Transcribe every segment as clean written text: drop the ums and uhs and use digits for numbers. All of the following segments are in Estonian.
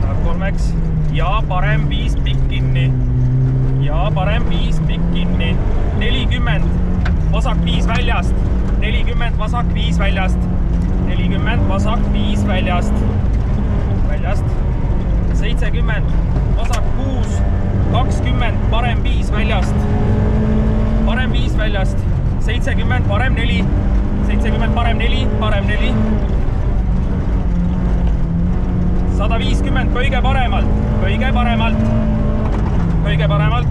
läheb kolmeks ja parem 5 pikk kinni. Ja parem 5 pikk kinni. 40, vasak 5 väljast. 40, vasak 5 väljast. 40, vasak 5 väljast. 70, vasak 6. 20, parem 5 väljast. Parem 5 väljast. 70, parem 4. 70, parem 4, parem 4. 150, kõige paremalt.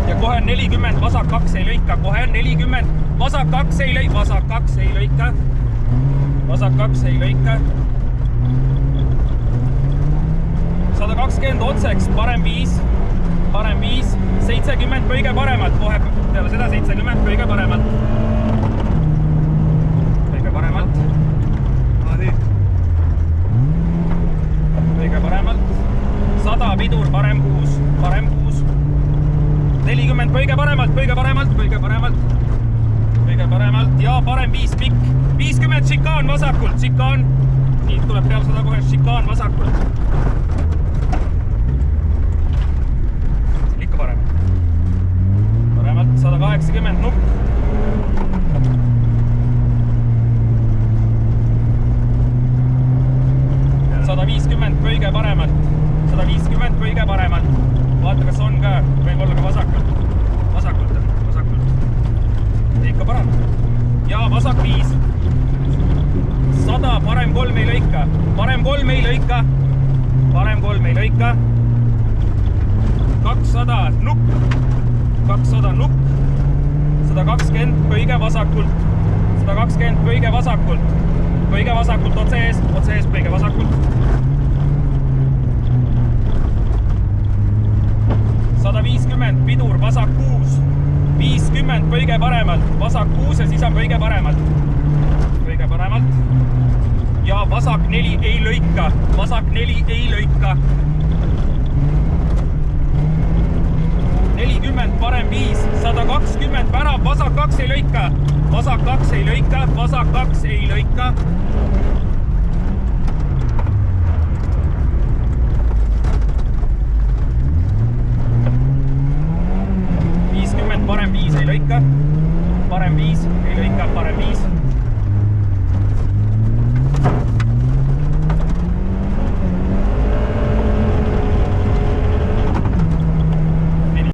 Ja kohe 40, vasak 2 ei lõika. Kohe 40, vasak 2 ei lõika. Vasak 2 ei lõika. 120 otseks, parem 5. 70, kõige paremalt. Kohe peale seda 70, kõige paremalt. Kõige paremalt. 100 pidur, parem 6. 40, kõige paremalt ja parem 5 pikk. 50 šikaan vasakult, Nii tuleb peale seda kohe šikaan vasakult. Ikka paremalt. 180 nukk. 150 kõige paremalt. Vaata, kas on ka, võib olla ka vasakult. Ikka parem. Ja vasak 5. 100, parem 3 ei lõika. 200 nukk. 120 kõige vasakult. Kõige vasakult otse ees, kõige vasakult. 150 pidur, vasak 6. 50 kõige paremalt, vasak 6 ja siis on kõige paremalt. Ja vasak 4 ei lõika. 40 parem 5, 120 värav, vasak 2 ei lõika.